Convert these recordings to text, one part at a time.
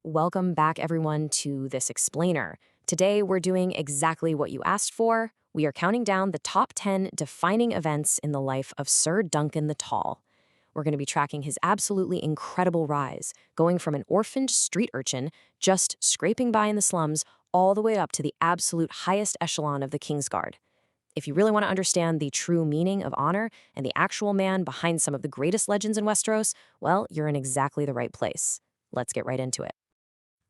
welcome back everyone to this explainer. Today we're doing exactly what you asked for. We are counting down the top 10 defining events in the life of Ser Duncan the Tall. We're going to be tracking his absolutely incredible rise, going from an orphaned street urchin, just scraping by in the slums, all the way up to the absolute highest echelon of the Kingsguard. If you really want to understand the true meaning of honor and the actual man behind some of the greatest legends in Westeros, well, you're in exactly the right place. Let's get right into it.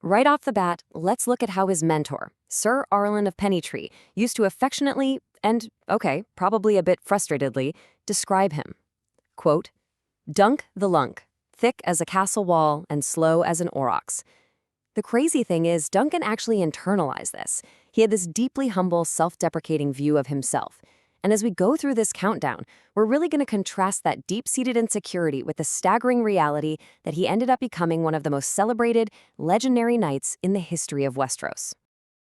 Right off the bat, let's look at how his mentor, Sir Arlen of Pennytree, used to affectionately, and, okay, probably a bit frustratedly, describe him. Quote, "Dunk the lunk, thick as a castle wall and slow as an aurochs." The crazy thing is, Duncan actually internalized this. He had this deeply humble, self-deprecating view of himself. And as we go through this countdown, we're really going to contrast that deep-seated insecurity with the staggering reality that he ended up becoming one of the most celebrated, legendary knights in the history of Westeros.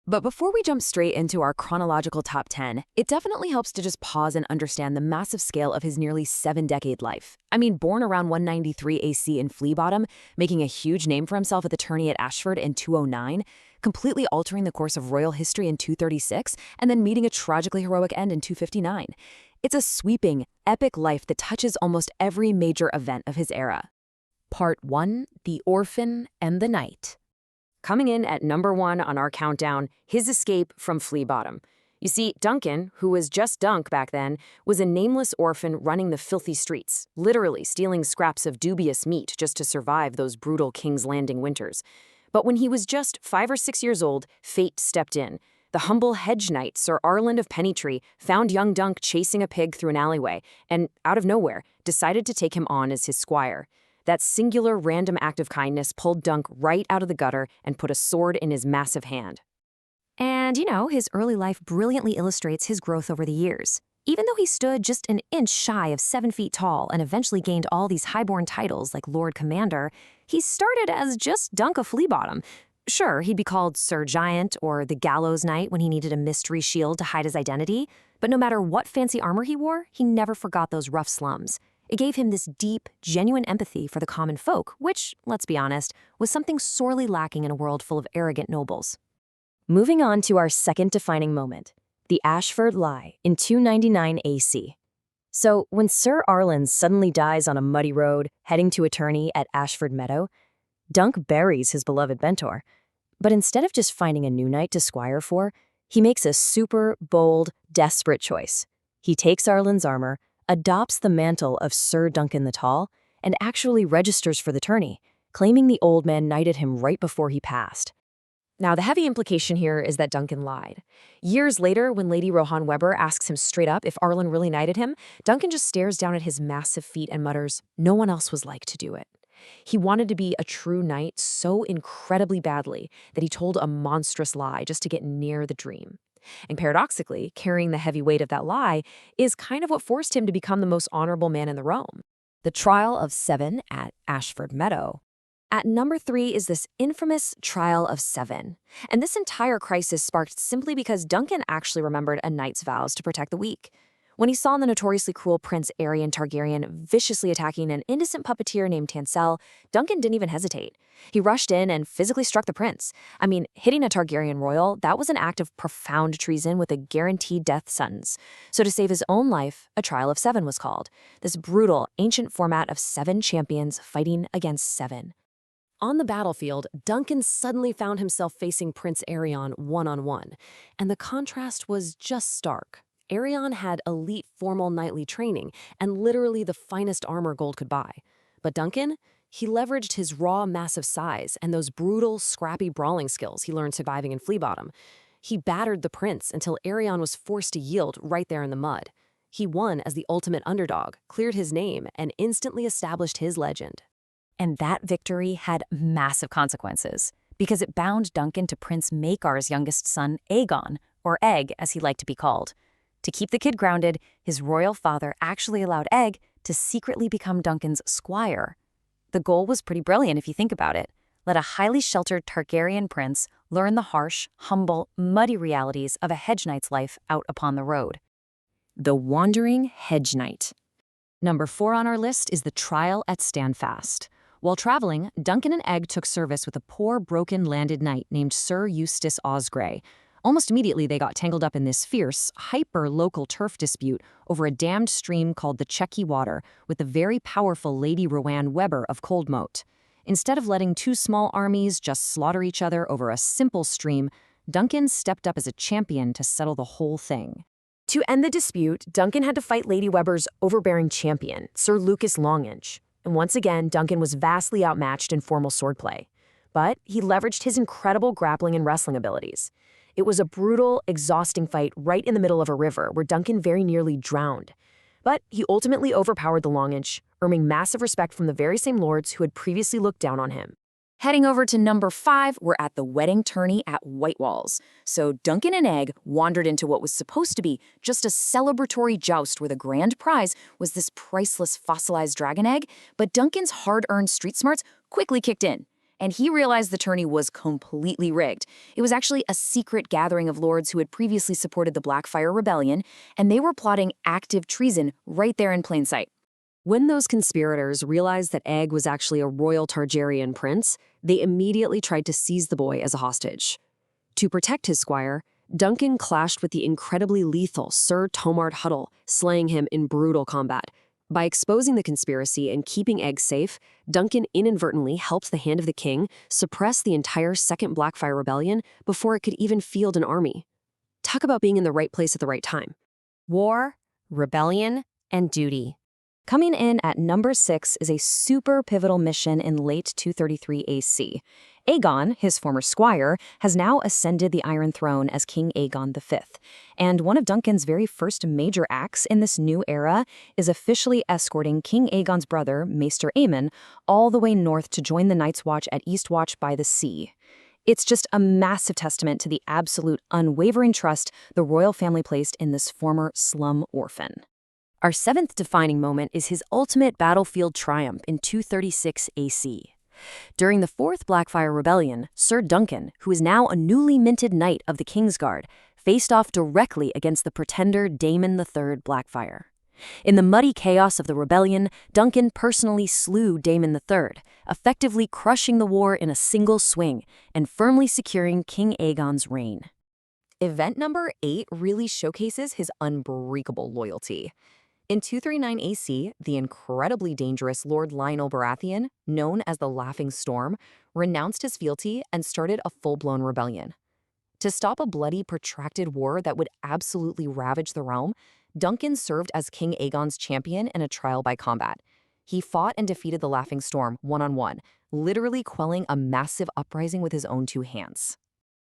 But before we jump straight into our chronological top 10, it definitely helps to just pause and understand the massive scale of his nearly 7-decade life. I mean, born around 193 AC in Flea Bottom, making a huge name for himself at the tourney at Ashford in 209, completely altering the course of royal history in 236, and then meeting a tragically heroic end in 259. It's a sweeping, epic life that touches almost every major event of his era. Part 1, The Orphan and the Knight. Coming in at number 1 on our countdown, his escape from Flea Bottom. You see, Duncan, who was just Dunk back then, was a nameless orphan running the filthy streets, literally stealing scraps of dubious meat just to survive those brutal King's Landing winters. But when he was just 5 or 6 years old, fate stepped in. The humble hedge knight, Sir Arlen of Pennytree, found young Dunk chasing a pig through an alleyway, and, out of nowhere, decided to take him on as his squire. That singular random act of kindness pulled Dunk right out of the gutter and put a sword in his massive hand. And, his early life brilliantly illustrates his growth over the years. Even though he stood just an inch shy of 7 feet tall and eventually gained all these highborn titles like Lord Commander, he started as just Dunk of Flea Bottom. Sure, he'd be called Sir Giant or the Gallows Knight when he needed a mystery shield to hide his identity, but no matter what fancy armor he wore, he never forgot those rough slums. It gave him this deep, genuine empathy for the common folk, which, let's be honest, was something sorely lacking in a world full of arrogant nobles. Moving on to our second defining moment, the Ashford Lie in 299 AC. So, when Sir Arlen suddenly dies on a muddy road, heading to a tourney at Ashford Meadow, Dunk buries his beloved mentor. But instead of just finding a new knight to squire for, he makes a super bold, desperate choice. He takes Arlen's armor, adopts the mantle of Ser Duncan the Tall, and actually registers for the tourney, claiming the old man knighted him right before he passed. Now, the heavy implication here is that Duncan lied. Years later, when Lady Rohan Weber asks him straight up if Arlen really knighted him, Duncan just stares down at his massive feet and mutters, "No one else was like to do it." He wanted to be a true knight so incredibly badly that he told a monstrous lie just to get near the dream. And paradoxically, carrying the heavy weight of that lie is kind of what forced him to become the most honorable man in the realm. The Trial of 7 at Ashford Meadow. At number 3 is this infamous Trial of 7. And this entire crisis sparked simply because Duncan actually remembered a knight's vows to protect the weak. When he saw the notoriously cruel Prince Aerion Targaryen viciously attacking an innocent puppeteer named Tansel, Duncan didn't even hesitate. He rushed in and physically struck the prince. I mean, hitting a Targaryen royal, that was an act of profound treason with a guaranteed death sentence. So to save his own life, a Trial of 7 was called. This brutal, ancient format of 7 champions fighting against 7. On the battlefield, Duncan suddenly found himself facing Prince Aerion one-on-one, and the contrast was just stark. Aerion had elite formal knightly training and literally the finest armor gold could buy. But Duncan, he leveraged his raw, massive size and those brutal, scrappy brawling skills he learned surviving in Flea Bottom. He battered the prince until Aerion was forced to yield right there in the mud. He won as the ultimate underdog, cleared his name, and instantly established his legend. And that victory had massive consequences, because it bound Duncan to Prince Maekar's youngest son, Aegon, or Egg as he liked to be called. To keep the kid grounded, his royal father actually allowed Egg to secretly become Duncan's squire. The goal was pretty brilliant if you think about it. Let a highly sheltered Targaryen prince learn the harsh, humble, muddy realities of a hedge knight's life out upon the road. The Wandering Hedge Knight. Number 4 on our list is the Trial at Standfast. While traveling, Duncan and Egg took service with a poor, broken-landed knight named Sir Eustace Osgrey. Almost immediately, they got tangled up in this fierce, hyper-local turf dispute over a dammed stream called the Chequy Water with the very powerful Lady Rowan Webber of Coldmoat. Instead of letting two small armies just slaughter each other over a simple stream, Duncan stepped up as a champion to settle the whole thing. To end the dispute, Duncan had to fight Lady Webber's overbearing champion, Sir Lucas Longinch. And once again, Duncan was vastly outmatched in formal swordplay. But he leveraged his incredible grappling and wrestling abilities. It was a brutal, exhausting fight right in the middle of a river where Duncan very nearly drowned. But he ultimately overpowered the Longinch, earning massive respect from the very same lords who had previously looked down on him. Heading over to number 5, we're at the wedding tourney at White Walls. So Duncan and Egg wandered into what was supposed to be just a celebratory joust where the grand prize was this priceless fossilized dragon egg, but Duncan's hard-earned street smarts quickly kicked in, and he realized the tourney was completely rigged. It was actually a secret gathering of lords who had previously supported the Blackfyre Rebellion, and they were plotting active treason right there in plain sight. When those conspirators realized that Egg was actually a royal Targaryen prince, they immediately tried to seize the boy as a hostage. To protect his squire, Duncan clashed with the incredibly lethal Sir Tomart Huddle, slaying him in brutal combat. By exposing the conspiracy and keeping Egg safe, Duncan inadvertently helped the Hand of the King suppress the entire Second Blackfyre Rebellion before it could even field an army. Talk about being in the right place at the right time. War, rebellion, and duty. Coming in at number 6 is a super pivotal mission in late 233 AC. Aegon, his former squire, has now ascended the Iron Throne as King Aegon V. And one of Duncan's very first major acts in this new era is officially escorting King Aegon's brother, Maester Aemon, all the way north to join the Night's Watch at Eastwatch by the Sea. It's just a massive testament to the absolute unwavering trust the royal family placed in this former slum orphan. Our 7th defining moment is his ultimate battlefield triumph in 236 AC. During the 4th Blackfyre Rebellion, Ser Duncan, who is now a newly minted knight of the Kingsguard, faced off directly against the pretender Daemon III Blackfyre. In the muddy chaos of the rebellion, Duncan personally slew Daemon III, effectively crushing the war in a single swing and firmly securing King Aegon's reign. Event number 8 really showcases his unbreakable loyalty. In 239 AC, the incredibly dangerous Lord Lionel Baratheon, known as the Laughing Storm, renounced his fealty and started a full-blown rebellion. To stop a bloody, protracted war that would absolutely ravage the realm, Duncan served as King Aegon's champion in a trial by combat. He fought and defeated the Laughing Storm one-on-one, literally quelling a massive uprising with his own 2 hands.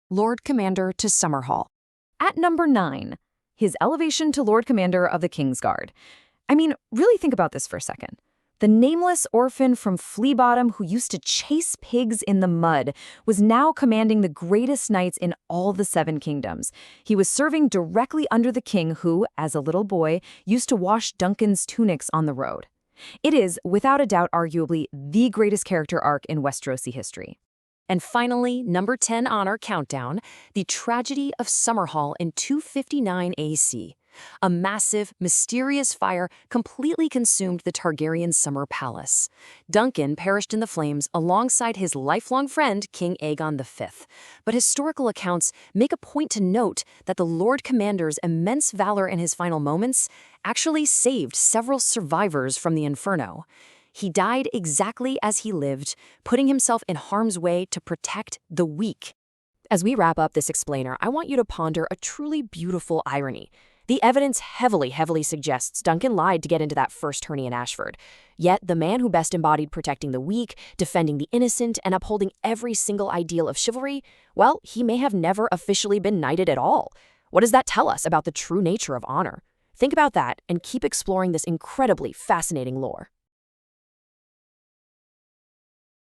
Lord Commander to Summerhall. At number 9. His elevation to Lord Commander of the Kingsguard. I mean, really think about this for a second. The nameless orphan from Flea Bottom who used to chase pigs in the mud was now commanding the greatest knights in all the 7 kingdoms. He was serving directly under the king who, as a little boy, used to wash Duncan's tunics on the road. It is, without a doubt, arguably the greatest character arc in Westerosi history. And finally, number 10 on our countdown, the tragedy of Summerhall in 259 AC. A massive, mysterious fire completely consumed the Targaryen summer palace. Duncan perished in the flames alongside his lifelong friend, King Aegon V. But historical accounts make a point to note that the Lord Commander's immense valor in his final moments actually saved several survivors from the inferno. He died exactly as he lived, putting himself in harm's way to protect the weak. As we wrap up this explainer, I want you to ponder a truly beautiful irony. The evidence heavily suggests Duncan lied to get into that first tourney in Ashford. Yet the man who best embodied protecting the weak, defending the innocent, and upholding every single ideal of chivalry, well, he may have never officially been knighted at all. What does that tell us about the true nature of honor? Think about that and keep exploring this incredibly fascinating lore.